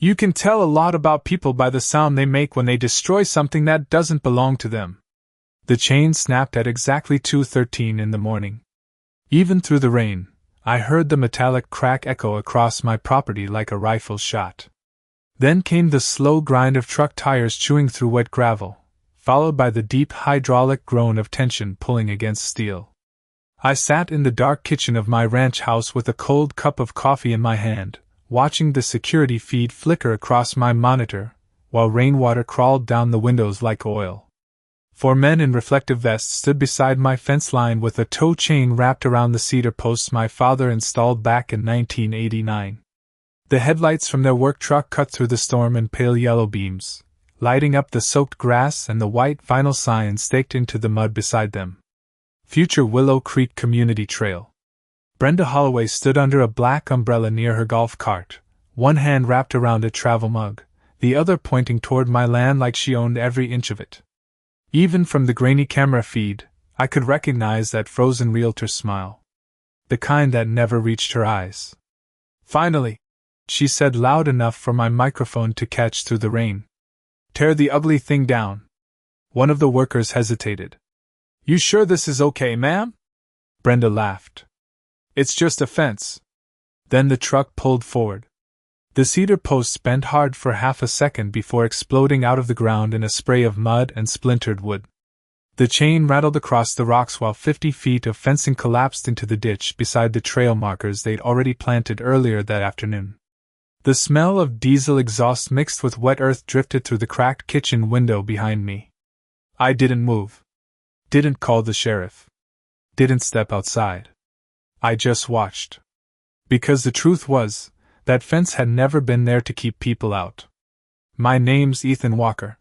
You can tell a lot about people by the sound they make when they destroy something that doesn't belong to them. The chain snapped at exactly 2:13 in the morning. Even through the rain, I heard the metallic crack echo across my property like a rifle shot. Then came the slow grind of truck tires chewing through wet gravel, followed by the deep hydraulic groan of tension pulling against steel. I sat in the dark kitchen of my ranch house with a cold cup of coffee in my hand, watching the security feed flicker across my monitor, while rainwater crawled down the windows like oil. Four men in reflective vests stood beside my fence line with a tow chain wrapped around the cedar posts my father installed back in 1989. The headlights from their work truck cut through the storm in pale yellow beams, lighting up the soaked grass and the white vinyl sign staked into the mud beside them. Future Willow Creek Community Trail. Brenda Holloway stood under a black umbrella near her golf cart, one hand wrapped around a travel mug, the other pointing toward my land like she owned every inch of it. Even from the grainy camera feed, I could recognize that frozen realtor's smile. The kind that never reached her eyes. "Finally," she said loud enough for my microphone to catch through the rain. "Tear the ugly thing down." One of the workers hesitated. "You sure this is okay, ma'am?" Brenda laughed. "It's just a fence." Then the truck pulled forward. The cedar posts bent hard for half a second before exploding out of the ground in a spray of mud and splintered wood. The chain rattled across the rocks while 50 feet of fencing collapsed into the ditch beside the trail markers they'd already planted earlier that afternoon. The smell of diesel exhaust mixed with wet earth drifted through the cracked kitchen window behind me. I didn't move. Didn't call the sheriff. Didn't step outside. I just watched. Because the truth was, that fence had never been there to keep people out. My name's Ethan Walker.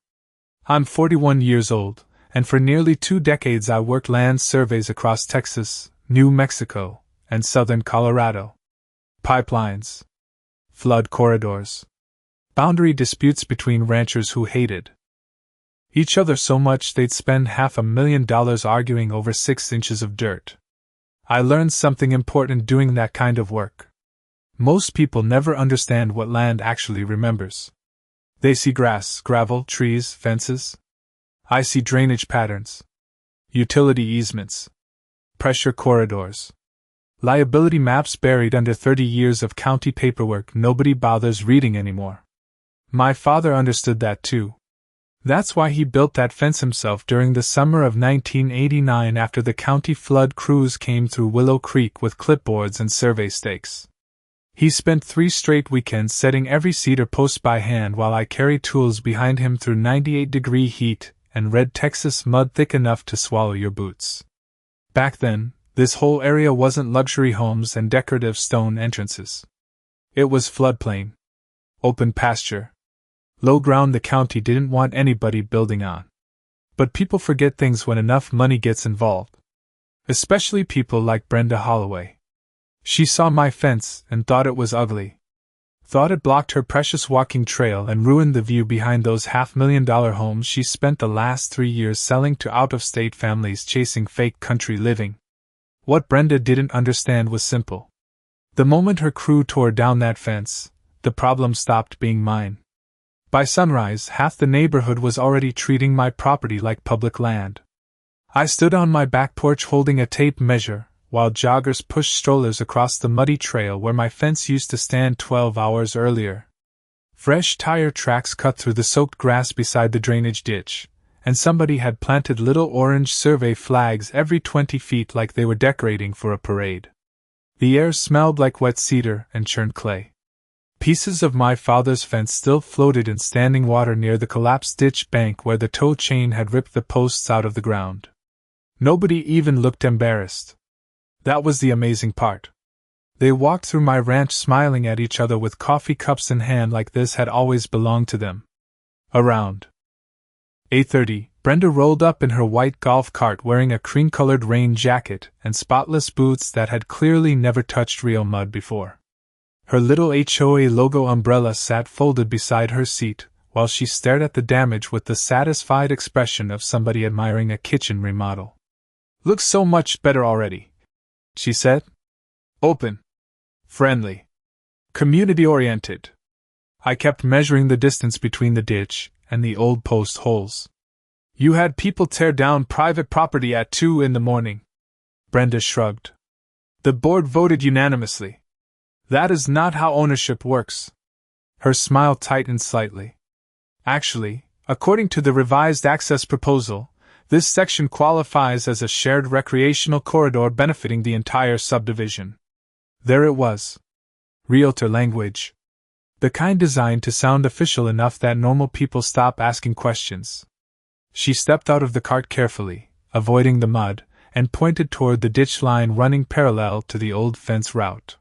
I'm 41 years old, and for nearly 2 decades I worked land surveys across Texas, New Mexico, and southern Colorado. Pipelines. Flood corridors. Boundary disputes between ranchers who hated each other so much they'd spend $500,000 arguing over 6 inches of dirt. I learned something important doing that kind of work. Most people never understand what land actually remembers. They see grass, gravel, trees, fences. I see drainage patterns, utility easements, pressure corridors, liability maps buried under 30 years of county paperwork nobody bothers reading anymore. My father understood that too. That's why he built that fence himself during the summer of 1989 after the county flood crews came through Willow Creek with clipboards and survey stakes. He spent 3 straight weekends setting every cedar post by hand while I carried tools behind him through 98-degree heat and red Texas mud thick enough to swallow your boots. Back then, this whole area wasn't luxury homes and decorative stone entrances. It was floodplain. Open pasture. Low ground the county didn't want anybody building on. But people forget things when enough money gets involved. Especially people like Brenda Holloway. She saw my fence and thought it was ugly. Thought it blocked her precious walking trail and ruined the view behind those $500,000 homes she spent the last 3 years selling to out-of-state families chasing fake country living. What Brenda didn't understand was simple. The moment her crew tore down that fence, the problem stopped being mine. By sunrise, half the neighborhood was already treating my property like public land. I stood on my back porch holding a tape measure, while joggers pushed strollers across the muddy trail where my fence used to stand 12 hours earlier. Fresh tire tracks cut through the soaked grass beside the drainage ditch, and somebody had planted little orange survey flags every 20 feet like they were decorating for a parade. The air smelled like wet cedar and churned clay. Pieces of my father's fence still floated in standing water near the collapsed ditch bank where the tow chain had ripped the posts out of the ground. Nobody even looked embarrassed. That was the amazing part. They walked through my ranch smiling at each other with coffee cups in hand like this had always belonged to them. Around 8:30, Brenda rolled up in her white golf cart wearing a cream-colored rain jacket and spotless boots that had clearly never touched real mud before. Her little HOA logo umbrella sat folded beside her seat, while she stared at the damage with the satisfied expression of somebody admiring a kitchen remodel. "Looks so much better already," she said. "Open. Friendly. Community-oriented. I kept measuring the distance between the ditch and the old post holes. You had people tear down private property at 2 in the morning. Brenda shrugged. The board voted unanimously. That is not how ownership works. Her smile tightened slightly. Actually, according to the revised access proposal, this section qualifies as a shared recreational corridor benefiting the entire subdivision. There it was. Realtor language. The kind designed to sound official enough that normal people stop asking questions. She stepped out of the cart carefully, avoiding the mud, and pointed toward the ditch line running parallel to the old fence route.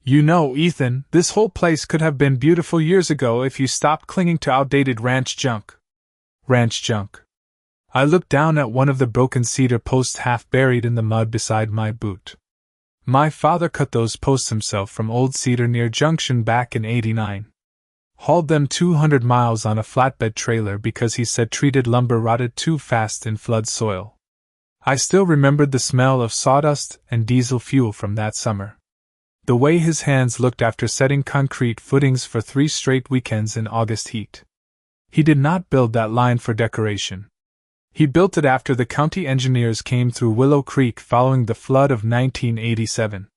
You know, Ethan, this whole place could have been beautiful years ago if you stopped clinging to outdated ranch junk. Ranch junk. I looked down at one of the broken cedar posts half buried in the mud beside my boot. My father cut those posts himself from old cedar near Junction back in '89. Hauled them 200 miles on a flatbed trailer because he said treated lumber rotted too fast in flood soil. I still remembered the smell of sawdust and diesel fuel from that summer. The way his hands looked after setting concrete footings for 3 straight weekends in August heat. He did not build that line for decoration. He built it after the county engineers came through Willow Creek following the flood of 1987.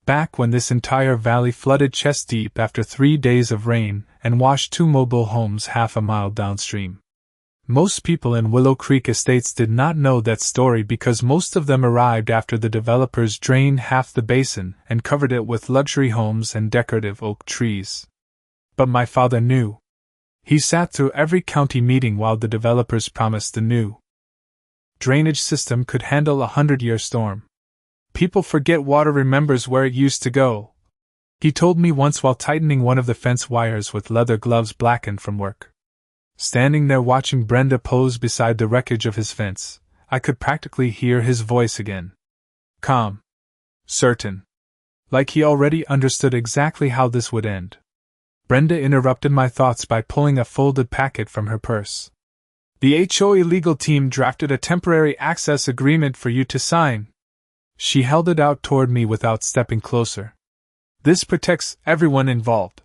Back when this entire valley flooded chest deep after 3 days of rain and washed 2 mobile homes half a mile downstream. Most people in Willow Creek Estates did not know that story because most of them arrived after the developers drained half the basin and covered it with luxury homes and decorative oak trees. But my father knew. He sat through every county meeting while the developers promised the new drainage system could handle a 100-year storm. People forget water remembers where it used to go, he told me once while tightening one of the fence wires with leather gloves blackened from work. Standing there watching Brenda pose beside the wreckage of his fence, I could practically hear his voice again. Calm. Certain. Like he already understood exactly how this would end. Brenda interrupted my thoughts by pulling a folded packet from her purse. The HOA legal team drafted a temporary access agreement for you to sign. She held it out toward me without stepping closer. This protects everyone involved.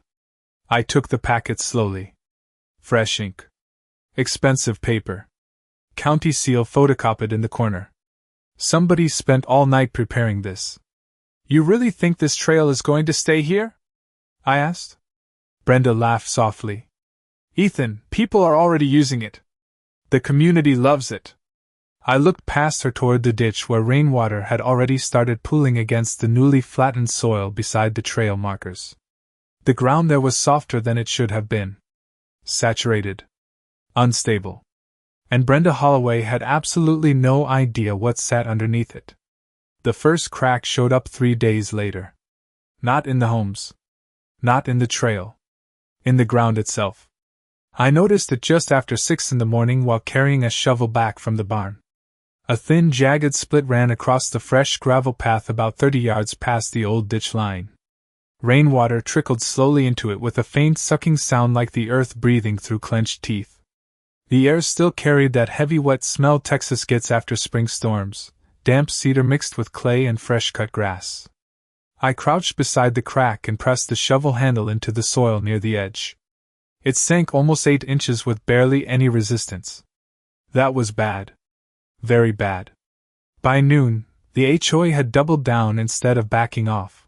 I took the packet slowly. Fresh ink. Expensive paper. County seal photocopied in the corner. Somebody spent all night preparing this. You really think this trail is going to stay here? I asked. Brenda laughed softly. Ethan, people are already using it. The community loves it. I looked past her toward the ditch where rainwater had already started pooling against the newly flattened soil beside the trail markers. The ground there was softer than it should have been. Saturated. Unstable. And Brenda Holloway had absolutely no idea what sat underneath it. The first crack showed up 3 days later. Not in the homes. Not in the trail. In the ground itself. I noticed it just after 6 in the morning while carrying a shovel back from the barn. A thin, jagged split ran across the fresh gravel path about 30 yards past the old ditch line. Rainwater trickled slowly into it with a faint sucking sound like the earth breathing through clenched teeth. The air still carried that heavy wet smell Texas gets after spring storms, damp cedar mixed with clay and fresh-cut grass. I crouched beside the crack and pressed the shovel handle into the soil near the edge. It sank almost 8 inches with barely any resistance. That was bad. Very bad. By noon, the HOA had doubled down instead of backing off.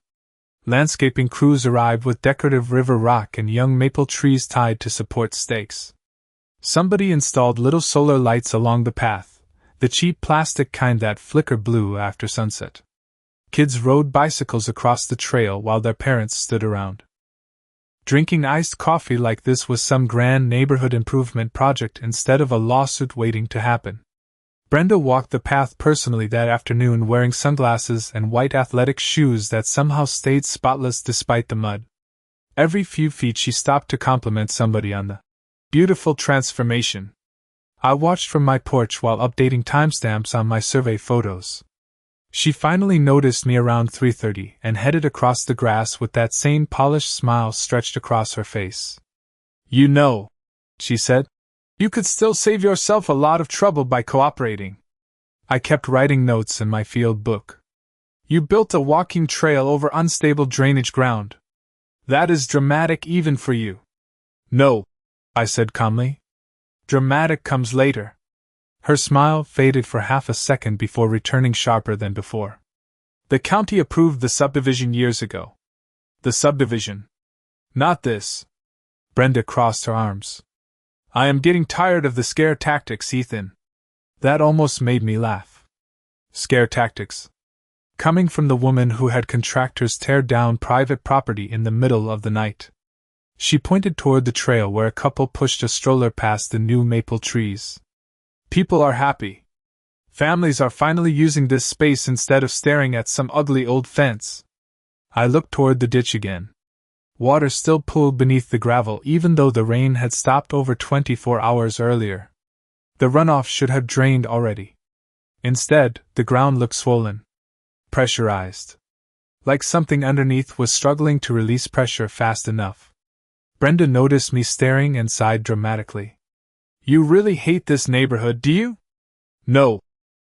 Landscaping crews arrived with decorative river rock and young maple trees tied to support stakes. Somebody installed little solar lights along the path, the cheap plastic kind that flicker blue after sunset. Kids rode bicycles across the trail while their parents stood around. Drinking iced coffee like this was some grand neighborhood improvement project instead of a lawsuit waiting to happen. Brenda walked the path personally that afternoon wearing sunglasses and white athletic shoes that somehow stayed spotless despite the mud. Every few feet she stopped to compliment somebody on the beautiful transformation. I watched from my porch while updating timestamps on my survey photos. She finally noticed me around 3:30 and headed across the grass with that same polished smile stretched across her face. You know, she said, you could still save yourself a lot of trouble by cooperating. I kept writing notes in my field book. You built a walking trail over unstable drainage ground. That is dramatic even for you. No, I said calmly. Dramatic comes later. Her smile faded for half a second before returning sharper than before. The county approved the subdivision years ago. The subdivision. Not this. Brenda crossed her arms. I am getting tired of the scare tactics, Ethan. That almost made me laugh. Scare tactics. Coming from the woman who had contractors tear down private property in the middle of the night. She pointed toward the trail where a couple pushed a stroller past the new maple trees. People are happy. Families are finally using this space instead of staring at some ugly old fence. I looked toward the ditch again. Water still pooled beneath the gravel even though the rain had stopped over 24 hours earlier. The runoff should have drained already. Instead, the ground looked swollen. Pressurized. Like something underneath was struggling to release pressure fast enough. Brenda noticed me staring and sighed dramatically. You really hate this neighborhood, do you? No,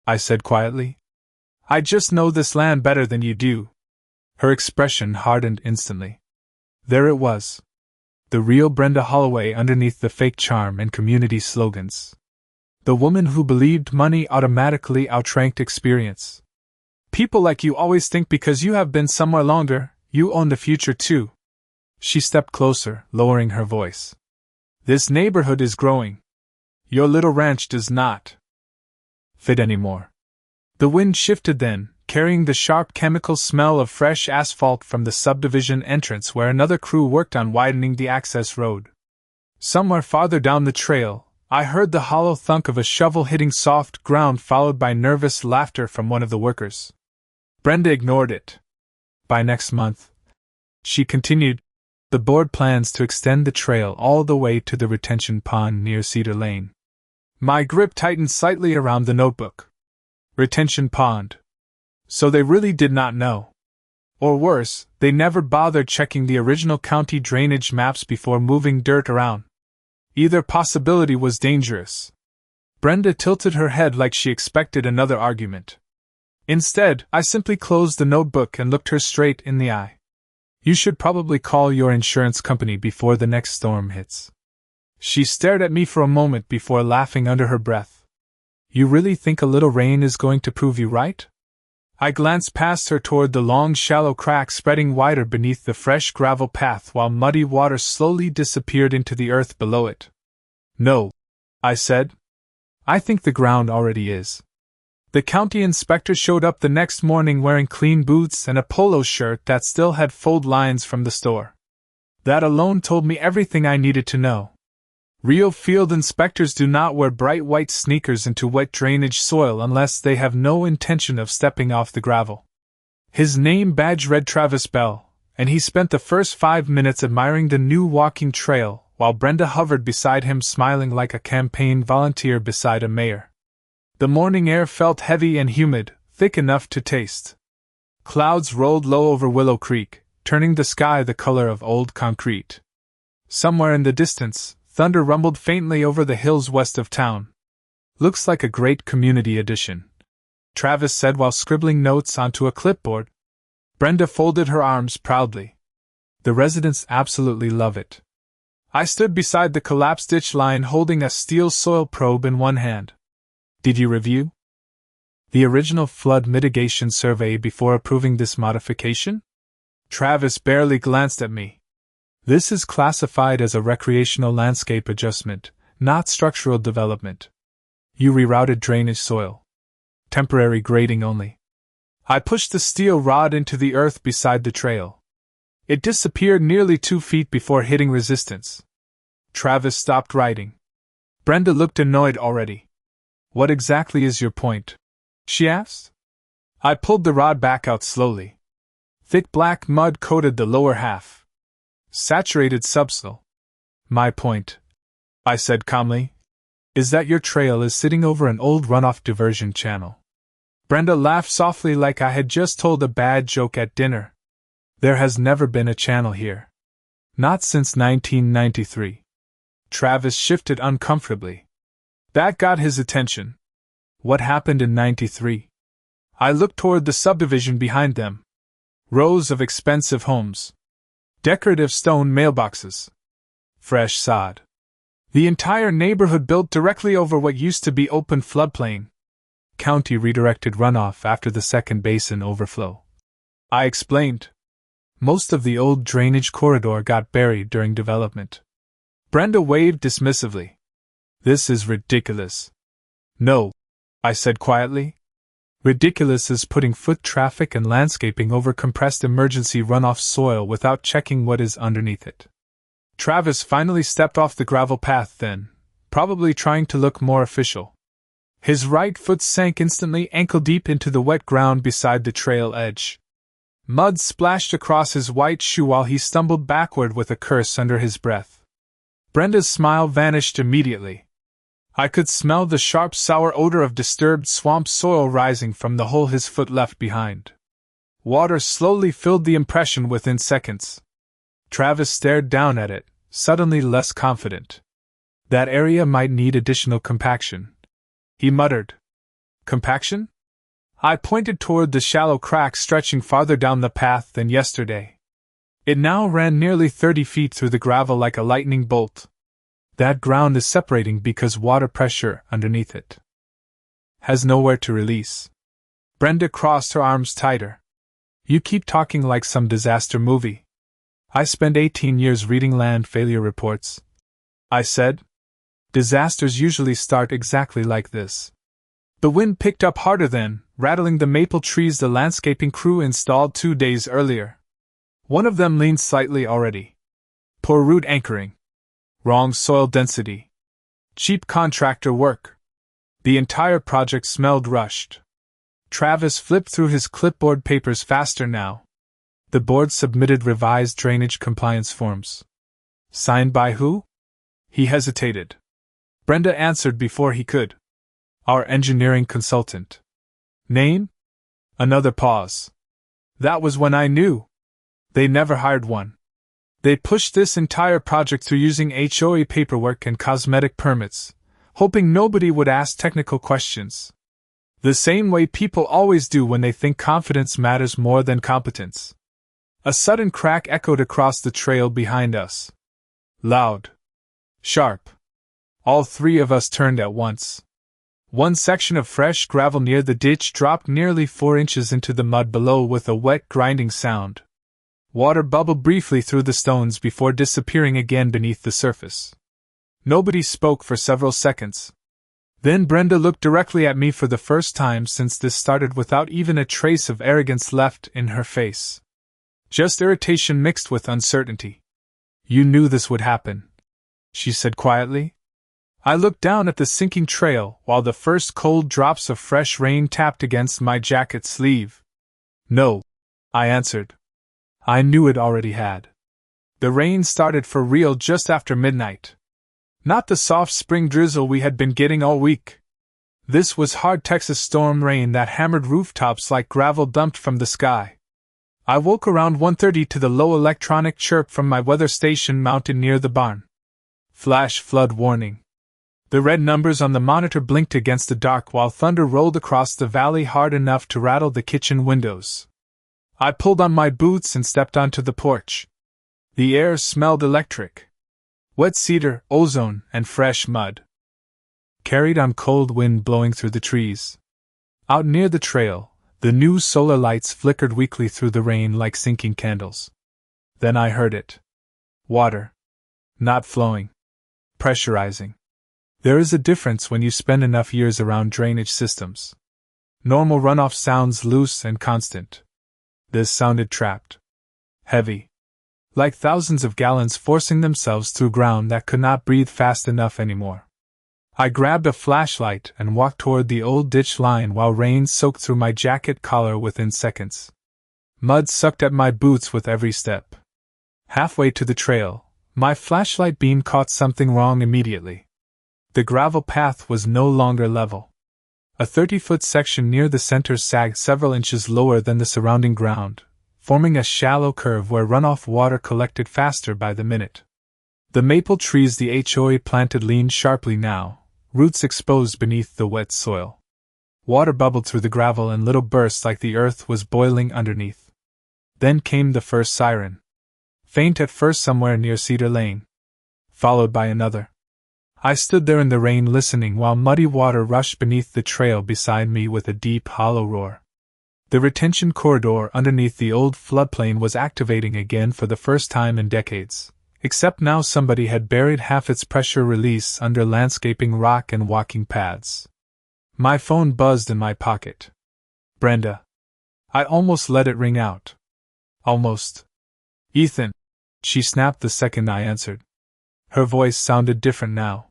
I said quietly. I just know this land better than you do. Her expression hardened instantly. There it was. The real Brenda Holloway underneath the fake charm and community slogans. The woman who believed money automatically outranked experience. People like you always think because you have been somewhere longer, you own the future too. She stepped closer, lowering her voice. This neighborhood is growing. Your little ranch does not fit anymore. The wind shifted then, carrying the sharp chemical smell of fresh asphalt from the subdivision entrance where another crew worked on widening the access road. Somewhere farther down the trail, I heard the hollow thunk of a shovel hitting soft ground followed by nervous laughter from one of the workers. Brenda ignored it. By next month, she continued, the board plans to extend the trail all the way to the retention pond near Cedar Lane. My grip tightened slightly around the notebook. Retention pond. So they really did not know. Or worse, they never bothered checking the original county drainage maps before moving dirt around. Either possibility was dangerous. Brenda tilted her head like she expected another argument. Instead, I simply closed the notebook and looked her straight in the eye. You should probably call your insurance company before the next storm hits. She stared at me for a moment before laughing under her breath. You really think a little rain is going to prove you right? I glanced past her toward the long shallow crack spreading wider beneath the fresh gravel path while muddy water slowly disappeared into the earth below it. No, I said. I think the ground already is. The county inspector showed up the next morning wearing clean boots and a polo shirt that still had fold lines from the store. That alone told me everything I needed to know. Real field inspectors do not wear bright white sneakers into wet drainage soil unless they have no intention of stepping off the gravel. His name badge read Travis Bell, and he spent the first 5 minutes admiring the new walking trail while Brenda hovered beside him smiling like a campaign volunteer beside a mayor. The morning air felt heavy and humid, thick enough to taste. Clouds rolled low over Willow Creek, turning the sky the color of old concrete. Somewhere in the distance, thunder rumbled faintly over the hills west of town. Looks like a great community addition, Travis said while scribbling notes onto a clipboard. Brenda folded her arms proudly. The residents absolutely love it. I stood beside the collapsed ditch line holding a steel soil probe in one hand. Did you review the original flood mitigation survey before approving this modification? Travis barely glanced at me. This is classified as a recreational landscape adjustment, not structural development. You rerouted drainage soil. Temporary grading only. I pushed the steel rod into the earth beside the trail. It disappeared nearly 2 feet before hitting resistance. Travis stopped writing. Brenda looked annoyed already. What exactly is your point? She asked. I pulled the rod back out slowly. Thick black mud coated the lower half. Saturated subsoil. My point, I said calmly, is that your trail is sitting over an old runoff diversion channel. Brenda laughed softly like I had just told a bad joke at dinner. There has never been a channel here. Not since 1993. Travis shifted uncomfortably. That got his attention. What happened in '93? I looked toward the subdivision behind them. Rows of expensive homes. Decorative stone mailboxes. fresh sod. The entire neighborhood built directly over what used to be open floodplain. County redirected runoff after the second basin overflow. I explained. Most of the old drainage corridor got buried during development. Brenda waved dismissively. This is ridiculous. No, I said quietly. Ridiculous is putting foot traffic and landscaping over compressed emergency runoff soil without checking what is underneath it. Travis finally stepped off the gravel path then, probably trying to look more official. His right foot sank instantly ankle-deep into the wet ground beside the trail edge. Mud splashed across his white shoe while he stumbled backward with a curse under his breath. Brenda's smile vanished immediately. I could smell the sharp, sour odor of disturbed swamp soil rising from the hole his foot left behind. Water slowly filled the impression within seconds. Travis stared down at it, suddenly less confident. That area might need additional compaction. He muttered. Compaction? I pointed toward the shallow crack stretching farther down the path than yesterday. It now ran nearly 30 feet through the gravel like a lightning bolt. That ground is separating because water pressure underneath it has nowhere to release. Brenda crossed her arms tighter. You keep talking like some disaster movie. I spent 18 years reading land failure reports, I said. Disasters usually start exactly like this. The wind picked up harder then, rattling the maple trees the landscaping crew installed 2 days earlier. One of them leaned slightly already. Poor root anchoring. Wrong soil density. Cheap contractor work. The entire project smelled rushed. Travis flipped through his clipboard papers faster now. The board submitted revised drainage compliance forms. Signed by who? He hesitated. Brenda answered before he could. Our engineering consultant. Name? Another pause. That was when I knew. They never hired one. They pushed this entire project through using HOA paperwork and cosmetic permits, hoping nobody would ask technical questions. The same way people always do when they think confidence matters more than competence. A sudden crack echoed across the trail behind us. Loud. Sharp. All three of us turned at once. One section of fresh gravel near the ditch dropped nearly 4 inches into the mud below with a wet grinding sound. Water bubbled briefly through the stones before disappearing again beneath the surface. Nobody spoke for several seconds. Then Brenda looked directly at me for the first time since this started without even a trace of arrogance left in her face. Just irritation mixed with uncertainty. You knew this would happen, she said quietly. I looked down at the sinking trail while the first cold drops of fresh rain tapped against my jacket sleeve. No, I answered. I knew it already had. The rain started for real just after midnight. Not the soft spring drizzle we had been getting all week. This was hard Texas storm rain that hammered rooftops like gravel dumped from the sky. I woke around 1:30 to the low electronic chirp from my weather station mounted near the barn. Flash flood warning. The red numbers on the monitor blinked against the dark while thunder rolled across the valley hard enough to rattle the kitchen windows. I pulled on my boots and stepped onto the porch. The air smelled electric. Wet cedar, ozone, and fresh mud. Carried on cold wind blowing through the trees. Out near the trail, the new solar lights flickered weakly through the rain like sinking candles. Then I heard it. Water. Not flowing. Pressurizing. There is a difference when you spend enough years around drainage systems. Normal runoff sounds loose and constant. This sounded trapped. Heavy. Like thousands of gallons forcing themselves through ground that could not breathe fast enough anymore. I grabbed a flashlight and walked toward the old ditch line while rain soaked through my jacket collar within seconds. Mud sucked at my boots with every step. Halfway to the trail, my flashlight beam caught something wrong immediately. The gravel path was no longer level. A 30-foot section near the center sagged several inches lower than the surrounding ground, forming a shallow curve where runoff water collected faster by the minute. The maple trees the HOA planted leaned sharply now, roots exposed beneath the wet soil. Water bubbled through the gravel in little bursts like the earth was boiling underneath. Then came the first siren. Faint at first somewhere near Cedar Lane. followed by another. I stood there in the rain listening while muddy water rushed beneath the trail beside me with a deep, hollow roar. The retention corridor underneath the old floodplain was activating again for the first time in decades, except now somebody had buried half its pressure release under landscaping rock and walking paths. My phone buzzed in my pocket. Brenda. I almost let it ring out. Almost. Ethan. She snapped the second I answered. Her voice sounded different now.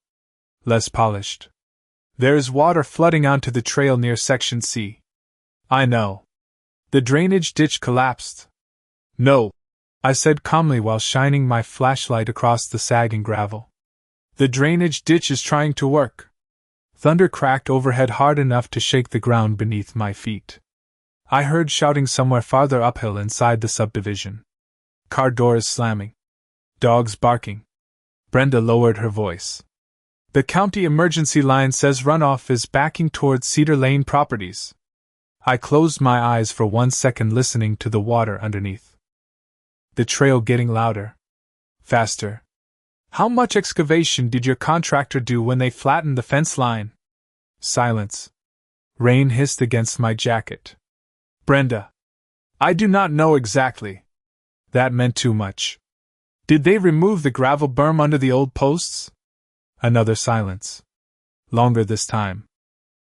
Less polished. There is water flooding onto the trail near Section C. I know. The drainage ditch collapsed. No, I said calmly while shining my flashlight across the sagging gravel. The drainage ditch is trying to work. Thunder cracked overhead hard enough to shake the ground beneath my feet. I heard shouting somewhere farther uphill inside the subdivision. Car doors slamming. Dogs barking. Brenda lowered her voice. The county emergency line says runoff is backing towards Cedar Lane properties. I closed my eyes for 1 second listening to the water underneath. The trail getting louder. Faster. How much excavation did your contractor do when they flattened the fence line? Silence. Rain hissed against my jacket. Brenda. I do not know exactly. That meant too much. Did they remove the gravel berm under the old posts? Another silence. Longer this time.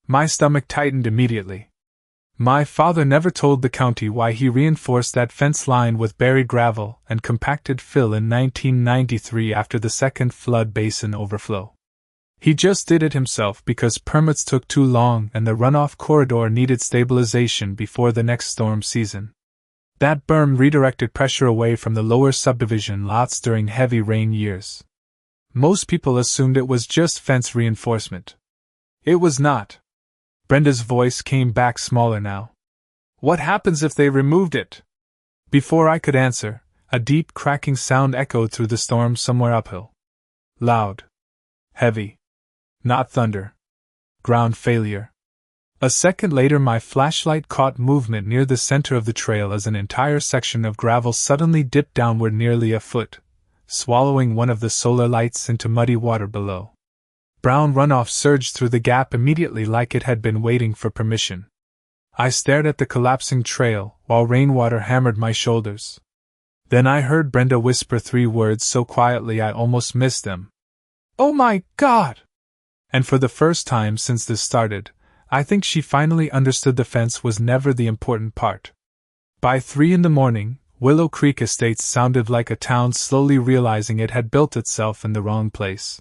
My stomach tightened immediately. My father never told the county why he reinforced that fence line with buried gravel and compacted fill in 1993 after the second flood basin overflow. He just did it himself because permits took too long and the runoff corridor needed stabilization before the next storm season. That berm redirected pressure away from the lower subdivision lots during heavy rain years. Most people assumed it was just fence reinforcement. It was not. Brenda's voice came back smaller now. What happens if they removed it? Before I could answer, a deep cracking sound echoed through the storm somewhere uphill. Loud. Heavy. Not thunder. Ground failure. A second later my flashlight caught movement near the center of the trail as an entire section of gravel suddenly dipped downward nearly a foot, swallowing one of the solar lights into muddy water below. Brown runoff surged through the gap immediately like it had been waiting for permission. I stared at the collapsing trail while rainwater hammered my shoulders. Then I heard Brenda whisper 3 words so quietly I almost missed them. Oh my God! And for the first time since this started, I think she finally understood the fence was never the important part. By 3 a.m, Willow Creek Estates sounded like a town slowly realizing it had built itself in the wrong place.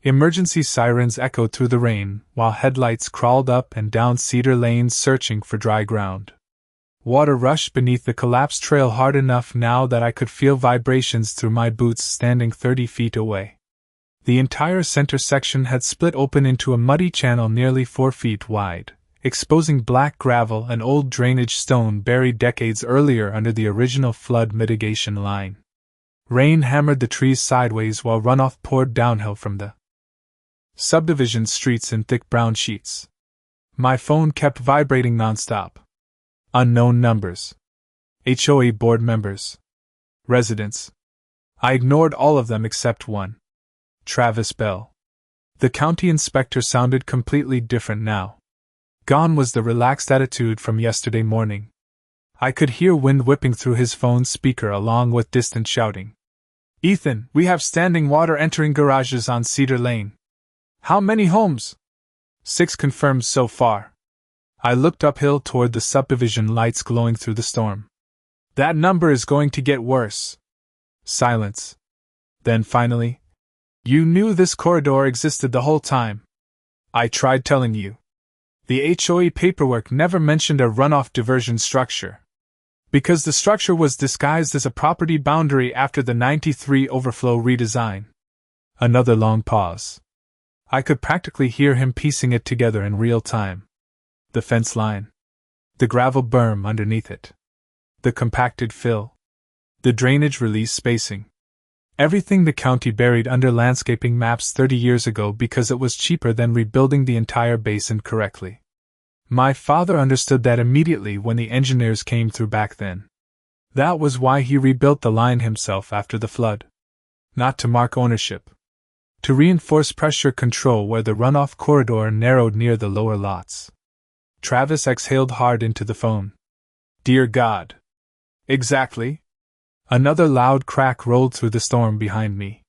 Emergency sirens echoed through the rain, while headlights crawled up and down Cedar Lane searching for dry ground. Water rushed beneath the collapsed trail hard enough now that I could feel vibrations through my boots standing 30 feet away. The entire center section had split open into a muddy channel nearly 4 feet wide, exposing black gravel and old drainage stone buried decades earlier under the original flood mitigation line. Rain hammered the trees sideways while runoff poured downhill from the subdivision streets in thick brown sheets. My phone kept vibrating nonstop. Unknown numbers. HOA board members. Residents. I ignored all of them except one. Travis Bell. The county inspector sounded completely different now. Gone was the relaxed attitude from yesterday morning. I could hear wind whipping through his phone's speaker along with distant shouting. Ethan, we have standing water entering garages on Cedar Lane. How many homes? 6 confirmed so far. I looked uphill toward the subdivision lights glowing through the storm. That number is going to get worse. Silence. Then finally, you knew this corridor existed the whole time. I tried telling you. The HOA paperwork never mentioned a runoff diversion structure. Because the structure was disguised as a property boundary after the '93 overflow redesign. Another long pause. I could practically hear him piecing it together in real time. The fence line. The gravel berm underneath it. The compacted fill. The drainage release spacing. Everything the county buried under landscaping maps 30 years ago because it was cheaper than rebuilding the entire basin correctly. My father understood that immediately when the engineers came through back then. That was why he rebuilt the line himself after the flood. Not to mark ownership, to reinforce pressure control where the runoff corridor narrowed near the lower lots. Travis exhaled hard into the phone. Dear God. Exactly. Another loud crack rolled through the storm behind me.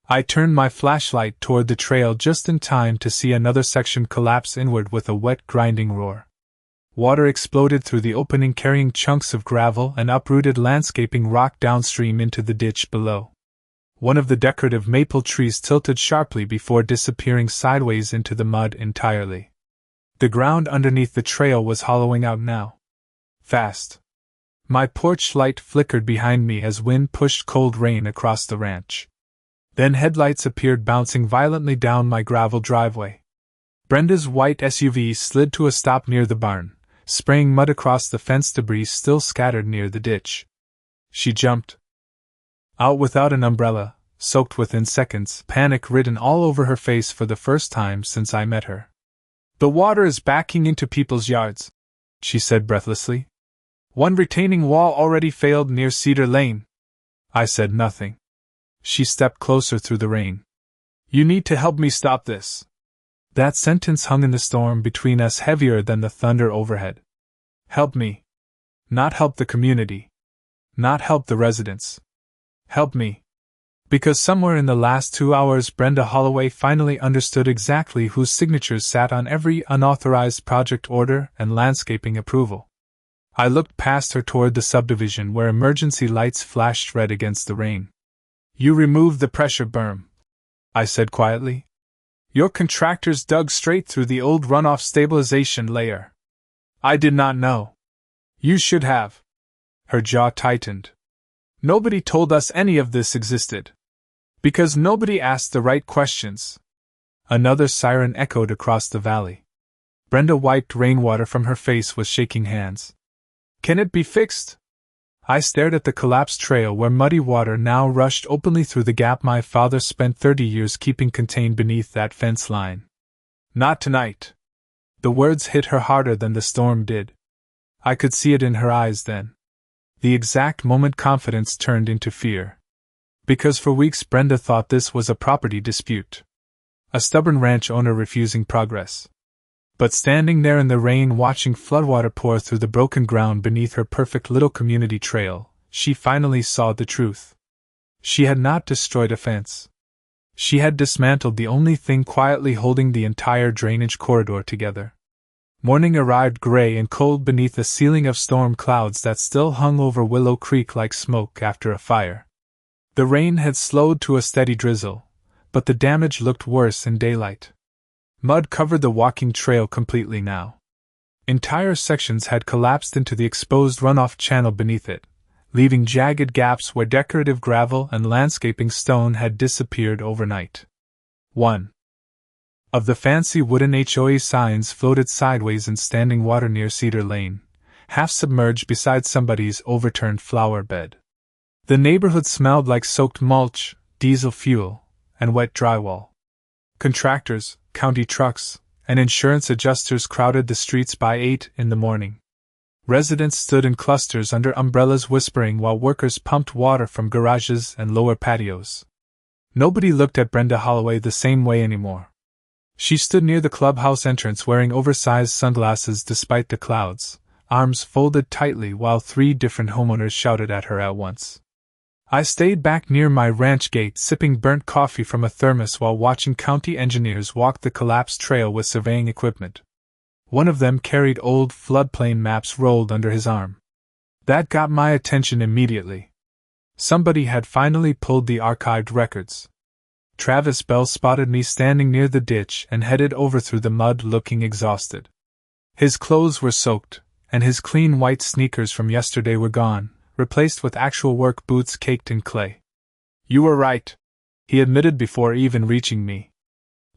I turned my flashlight toward the trail just in time to see another section collapse inward with a wet, grinding roar. Water exploded through the opening, carrying chunks of gravel and uprooted landscaping rock downstream into the ditch below. One of the decorative maple trees tilted sharply before disappearing sideways into the mud entirely. The ground underneath the trail was hollowing out now. Fast. My porch light flickered behind me as wind pushed cold rain across the ranch. Then headlights appeared bouncing violently down my gravel driveway. Brenda's white SUV slid to a stop near the barn, spraying mud across the fence debris still scattered near the ditch. She jumped out without an umbrella, soaked within seconds, panic written all over her face for the first time since I met her. The water is backing into people's yards, she said breathlessly. One retaining wall already failed near Cedar Lane. I said nothing. She stepped closer through the rain. You need to help me stop this. That sentence hung in the storm between us, heavier than the thunder overhead. Help me. Not help the community. Not help the residents. Help me. Because somewhere in the last 2 hours Brenda Holloway finally understood exactly whose signatures sat on every unauthorized project order and landscaping approval. I looked past her toward the subdivision where emergency lights flashed red against the rain. You removed the pressure berm, I said quietly. Your contractors dug straight through the old runoff stabilization layer. I did not know. You should have. Her jaw tightened. Nobody told us any of this existed. Because nobody asked the right questions. Another siren echoed across the valley. Brenda wiped rainwater from her face with shaking hands. Can it be fixed? I stared at the collapsed trail where muddy water now rushed openly through the gap my father spent 30 years keeping contained beneath that fence line. Not tonight. The words hit her harder than the storm did. I could see it in her eyes then. The exact moment confidence turned into fear. Because for weeks Brenda thought this was a property dispute. A stubborn ranch owner refusing progress. But standing there in the rain watching floodwater pour through the broken ground beneath her perfect little community trail, she finally saw the truth. She had not destroyed a fence. She had dismantled the only thing quietly holding the entire drainage corridor together. Morning arrived gray and cold beneath a ceiling of storm clouds that still hung over Willow Creek like smoke after a fire. The rain had slowed to a steady drizzle, but the damage looked worse in daylight. Mud covered the walking trail completely now. Entire sections had collapsed into the exposed runoff channel beneath it, leaving jagged gaps where decorative gravel and landscaping stone had disappeared overnight. 1. Of the fancy wooden HOA signs floated sideways in standing water near Cedar Lane, half submerged beside somebody's overturned flower bed. The neighborhood smelled like soaked mulch, diesel fuel, and wet drywall. Contractors, county trucks, and insurance adjusters crowded the streets by 8 in the morning. Residents stood in clusters under umbrellas whispering while workers pumped water from garages and lower patios. Nobody looked at Brenda Holloway the same way anymore. She stood near the clubhouse entrance wearing oversized sunglasses despite the clouds, arms folded tightly while 3 different homeowners shouted at her at once. I stayed back near my ranch gate sipping burnt coffee from a thermos while watching county engineers walk the collapsed trail with surveying equipment. One of them carried old floodplain maps rolled under his arm. That got my attention immediately. Somebody had finally pulled the archived records. Travis Bell spotted me standing near the ditch and headed over through the mud looking exhausted. His clothes were soaked, and his clean white sneakers from yesterday were gone, replaced with actual work boots caked in clay. You were right, he admitted before even reaching me.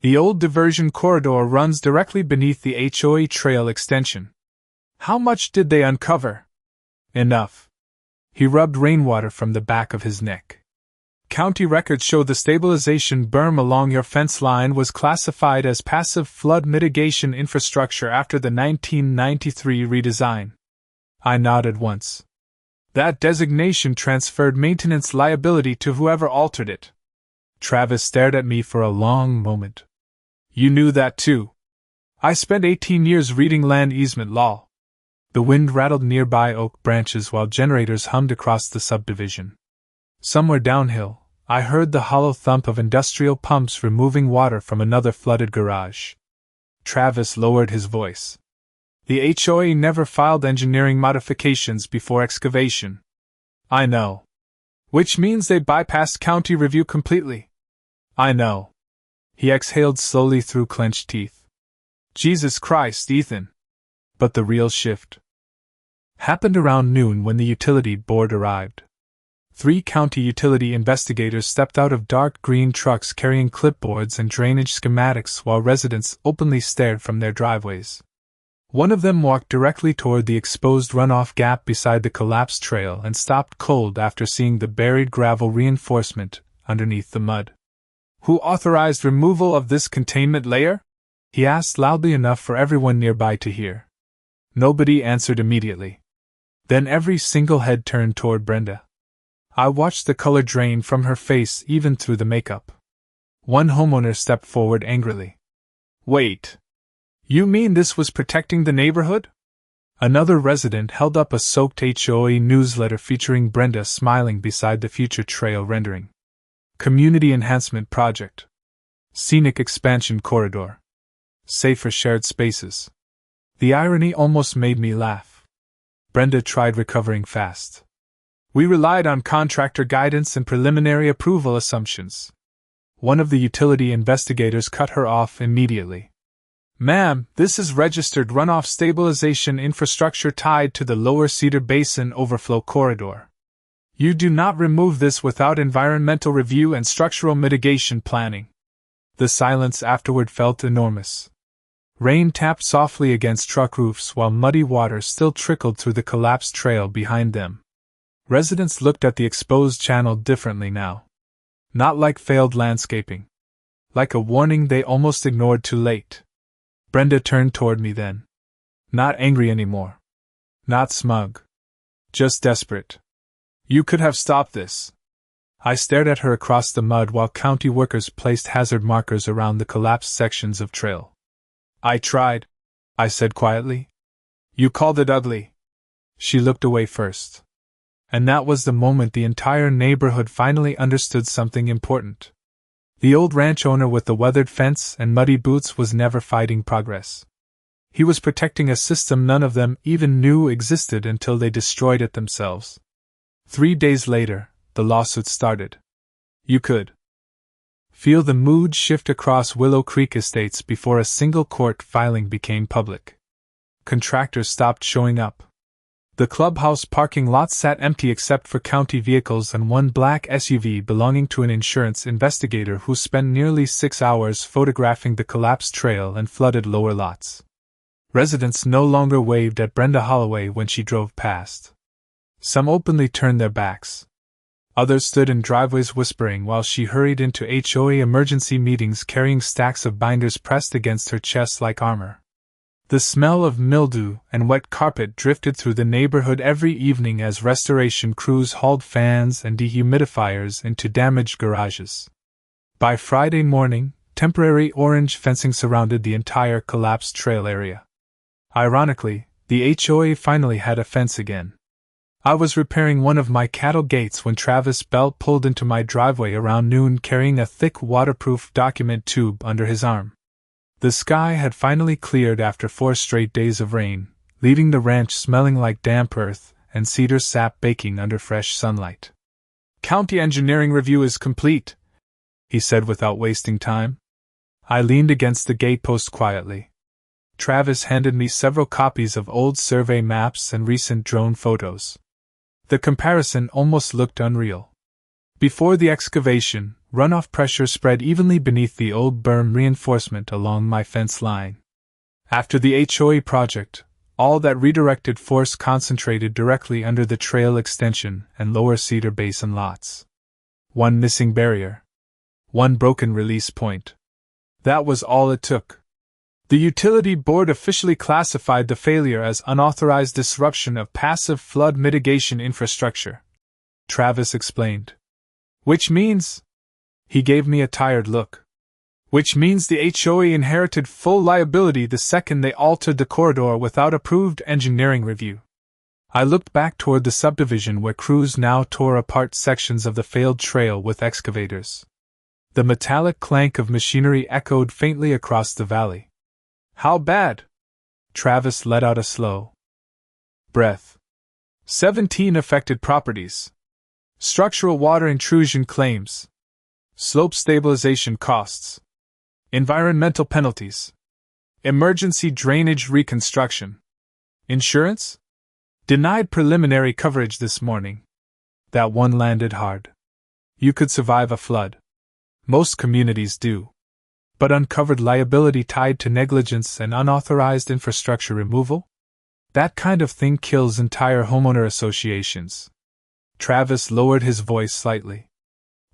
The old diversion corridor runs directly beneath the HOA trail extension. How much did they uncover? Enough. He rubbed rainwater from the back of his neck. County records show the stabilization berm along your fence line was classified as passive flood mitigation infrastructure after the 1993 redesign. I nodded once. That designation transferred maintenance liability to whoever altered it. Travis stared at me for a long moment. You knew that too. I spent 18 years reading land easement law. The wind rattled nearby oak branches while generators hummed across the subdivision. Somewhere downhill, I heard the hollow thump of industrial pumps removing water from another flooded garage. Travis lowered his voice. The HOA never filed engineering modifications before excavation. I know. Which means they bypassed county review completely. I know. He exhaled slowly through clenched teeth. Jesus Christ, Ethan. But the real shift happened around noon when the utility board arrived. 3 county utility investigators stepped out of dark green trucks carrying clipboards and drainage schematics while residents openly stared from their driveways. One of them walked directly toward the exposed runoff gap beside the collapsed trail and stopped cold after seeing the buried gravel reinforcement underneath the mud. Who authorized removal of this containment layer? He asked loudly enough for everyone nearby to hear. Nobody answered immediately. Then every single head turned toward Brenda. I watched the color drain from her face even through the makeup. One homeowner stepped forward angrily. Wait. You mean this was protecting the neighborhood? Another resident held up a soaked HOA newsletter featuring Brenda smiling beside the future trail rendering. Community Enhancement Project. Scenic Expansion Corridor. Safer Shared Spaces. The irony almost made me laugh. Brenda tried recovering fast. We relied on contractor guidance and preliminary approval assumptions. One of the utility investigators cut her off immediately. Ma'am, this is registered runoff stabilization infrastructure tied to the lower Cedar Basin overflow corridor. You do not remove this without environmental review and structural mitigation planning. The silence afterward felt enormous. Rain tapped softly against truck roofs while muddy water still trickled through the collapsed trail behind them. Residents looked at the exposed channel differently now. Not like failed landscaping. Like a warning they almost ignored too late. Brenda turned toward me then. Not angry anymore. Not smug. Just desperate. You could have stopped this. I stared at her across the mud while county workers placed hazard markers around the collapsed sections of trail. I tried, I said quietly. You called it ugly. She looked away first. And that was the moment the entire neighborhood finally understood something important. The old ranch owner with the weathered fence and muddy boots was never fighting progress. He was protecting a system none of them even knew existed until they destroyed it themselves. 3 days later, the lawsuit started. You could feel the mood shift across Willow Creek Estates before a single court filing became public. Contractors stopped showing up. The clubhouse parking lot sat empty except for county vehicles and one black SUV belonging to an insurance investigator who spent nearly 6 hours photographing the collapsed trail and flooded lower lots. Residents no longer waved at Brenda Holloway when she drove past. Some openly turned their backs. Others stood in driveways whispering while she hurried into HOA emergency meetings carrying stacks of binders pressed against her chest like armor. The smell of mildew and wet carpet drifted through the neighborhood every evening as restoration crews hauled fans and dehumidifiers into damaged garages. By Friday morning, temporary orange fencing surrounded the entire collapsed trail area. Ironically, the HOA finally had a fence again. I was repairing one of my cattle gates when Travis Bell pulled into my driveway around noon carrying a thick waterproof document tube under his arm. The sky had finally cleared after 4 straight days of rain, leaving the ranch smelling like damp earth and cedar sap baking under fresh sunlight. County engineering review is complete, he said without wasting time. I leaned against the gatepost quietly. Travis handed me several copies of old survey maps and recent drone photos. The comparison almost looked unreal. Before the excavation, runoff pressure spread evenly beneath the old berm reinforcement along my fence line. After the HOA project, all that redirected force concentrated directly under the trail extension and lower Cedar Basin lots. One missing barrier. One broken release point. That was all it took. The utility board officially classified the failure as unauthorized disruption of passive flood mitigation infrastructure. Travis explained. Which means? He gave me a tired look. Which means the HOA inherited full liability the second they altered the corridor without approved engineering review. I looked back toward the subdivision where crews now tore apart sections of the failed trail with excavators. The metallic clank of machinery echoed faintly across the valley. How bad? Travis let out a slow breath. 17 affected properties. Structural water intrusion claims. Slope stabilization costs. Environmental penalties. Emergency drainage reconstruction. Insurance? Denied preliminary coverage this morning. That one landed hard. You could survive a flood. Most communities do. But uncovered liability tied to negligence and unauthorized infrastructure removal? That kind of thing kills entire homeowner associations. Travis lowered his voice slightly.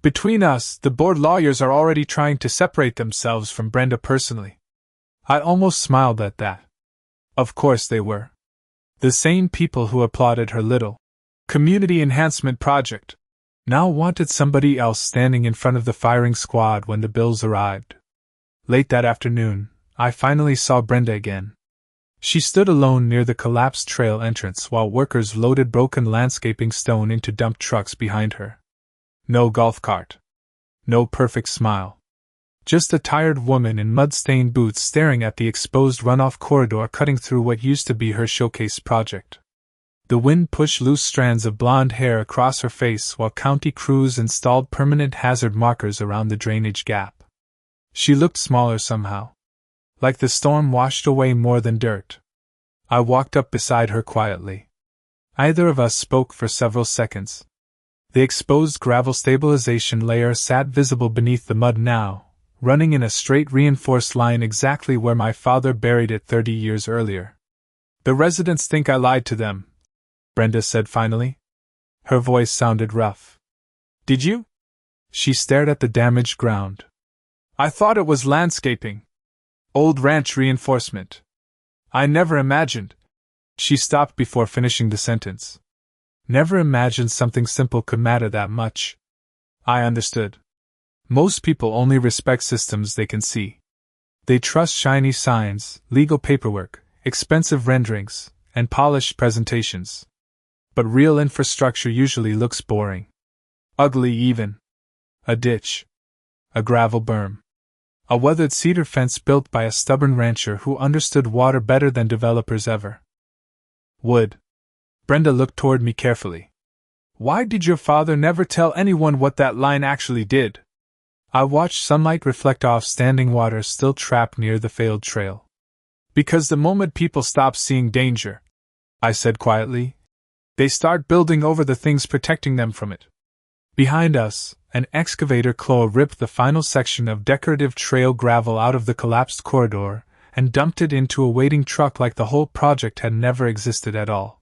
Between us, the board lawyers are already trying to separate themselves from Brenda personally. I almost smiled at that. Of course they were. The same people who applauded her little community enhancement project now wanted somebody else standing in front of the firing squad when the bills arrived. Late that afternoon, I finally saw Brenda again. She stood alone near the collapsed trail entrance while workers loaded broken landscaping stone into dump trucks behind her. No golf cart. No perfect smile. Just a tired woman in mud-stained boots staring at the exposed runoff corridor cutting through what used to be her showcase project. The wind pushed loose strands of blonde hair across her face while county crews installed permanent hazard markers around the drainage gap. She looked smaller somehow. Like the storm washed away more than dirt. I walked up beside her quietly. Neither of us spoke for several seconds. The exposed gravel stabilization layer sat visible beneath the mud now, running in a straight reinforced line exactly where my father buried it 30 years earlier. The residents think I lied to them, Brenda said finally. Her voice sounded rough. Did you? She stared at the damaged ground. I thought it was landscaping. Old ranch reinforcement. I never imagined. She stopped before finishing the sentence. Never imagined something simple could matter that much. I understood. Most people only respect systems they can see. They trust shiny signs, legal paperwork, expensive renderings, and polished presentations. But real infrastructure usually looks boring. Ugly even. A ditch. A gravel berm. A weathered cedar fence built by a stubborn rancher who understood water better than developers ever would. Brenda looked toward me carefully. Why did your father never tell anyone what that line actually did? I watched sunlight reflect off standing water still trapped near the failed trail. Because the moment people stop seeing danger, I said quietly, they start building over the things protecting them from it. Behind us, an excavator claw ripped the final section of decorative trail gravel out of the collapsed corridor and dumped it into a waiting truck like the whole project had never existed at all.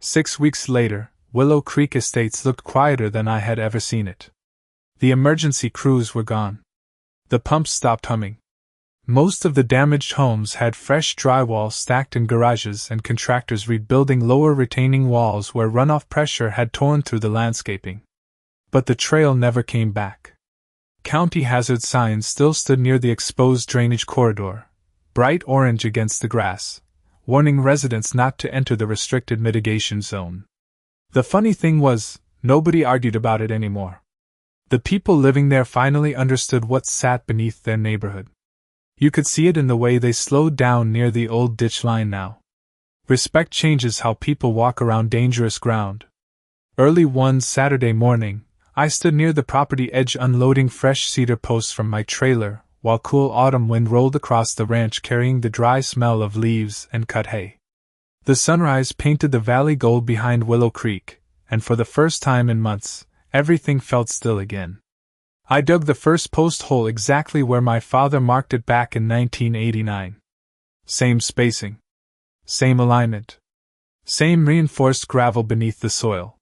6 weeks later, Willow Creek Estates looked quieter than I had ever seen it. The emergency crews were gone. The pumps stopped humming. Most of the damaged homes had fresh drywall stacked in garages and contractors rebuilding lower retaining walls where runoff pressure had torn through the landscaping. But the trail never came back. County hazard signs still stood near the exposed drainage corridor, bright orange against the grass, warning residents not to enter the restricted mitigation zone. The funny thing was, nobody argued about it anymore. The people living there finally understood what sat beneath their neighborhood. You could see it in the way they slowed down near the old ditch line now. Respect changes how people walk around dangerous ground. Early one Saturday morning, I stood near the property edge unloading fresh cedar posts from my trailer, while cool autumn wind rolled across the ranch carrying the dry smell of leaves and cut hay. The sunrise painted the valley gold behind Willow Creek, and for the first time in months, everything felt still again. I dug the first post hole exactly where my father marked it back in 1989. Same spacing. Same alignment. Same reinforced gravel beneath the soil.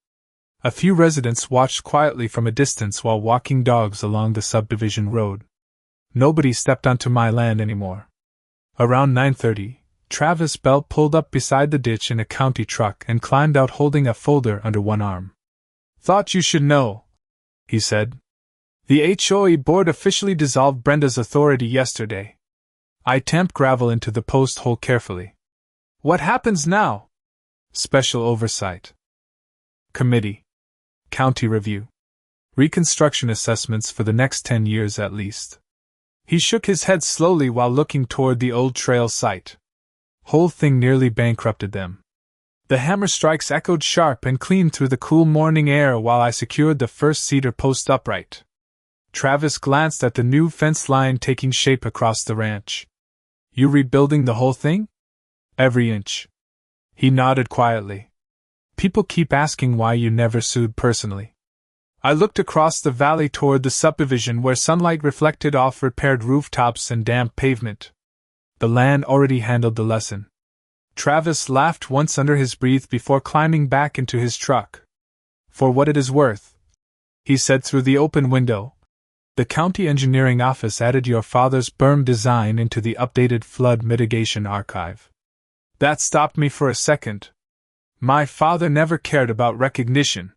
A few residents watched quietly from a distance while walking dogs along the subdivision road. Nobody stepped onto my land anymore. Around 9:30, Travis Bell pulled up beside the ditch in a county truck and climbed out holding a folder under one arm. "Thought you should know," he said. The HOA board officially dissolved Brenda's authority yesterday. I tamped gravel into the post hole carefully. What happens now? Special Oversight Committee. County Review. Reconstruction assessments for the next 10 years at least. He shook his head slowly while looking toward the old trail site. Whole thing nearly bankrupted them. The hammer strikes echoed sharp and clean through the cool morning air while I secured the first cedar post upright. Travis glanced at the new fence line taking shape across the ranch. You rebuilding the whole thing? Every inch. He nodded quietly. People keep asking why you never sued personally. I looked across the valley toward the subdivision where sunlight reflected off repaired rooftops and damp pavement. The land already handled the lesson. Travis laughed once under his breath before climbing back into his truck. For what it is worth, he said through the open window, the county engineering office added your father's berm design into the updated flood mitigation archive. That stopped me for a second. My father never cared about recognition.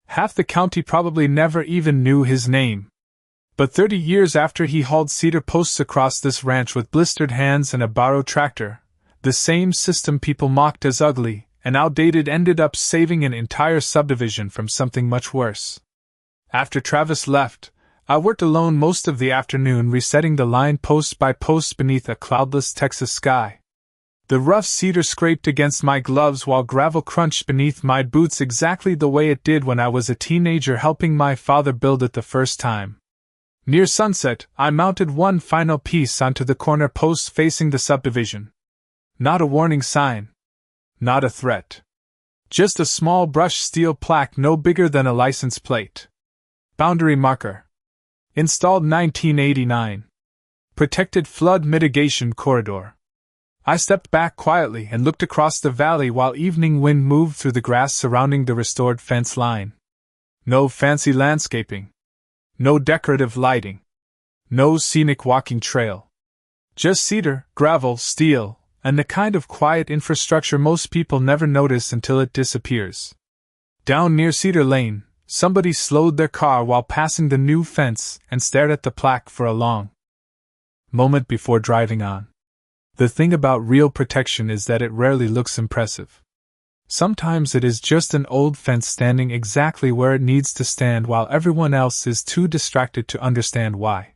Half the county probably never even knew his name. But 30 years after he hauled cedar posts across this ranch with blistered hands and a borrowed tractor, the same system people mocked as ugly and outdated ended up saving an entire subdivision from something much worse. After Travis left, I worked alone most of the afternoon resetting the line post by post beneath a cloudless Texas sky. The rough cedar scraped against my gloves while gravel crunched beneath my boots exactly the way it did when I was a teenager helping my father build it the first time. Near sunset, I mounted one final piece onto the corner post facing the subdivision. Not a warning sign. Not a threat. Just a small brushed steel plaque no bigger than a license plate. Boundary marker. Installed 1989. Protected flood mitigation corridor. I stepped back quietly and looked across the valley while evening wind moved through the grass surrounding the restored fence line. No fancy landscaping. No decorative lighting. No scenic walking trail. Just cedar, gravel, steel, and the kind of quiet infrastructure most people never notice until it disappears. Down near Cedar Lane, somebody slowed their car while passing the new fence and stared at the plaque for a long moment before driving on. The thing about real protection is that it rarely looks impressive. Sometimes it is just an old fence standing exactly where it needs to stand while everyone else is too distracted to understand why.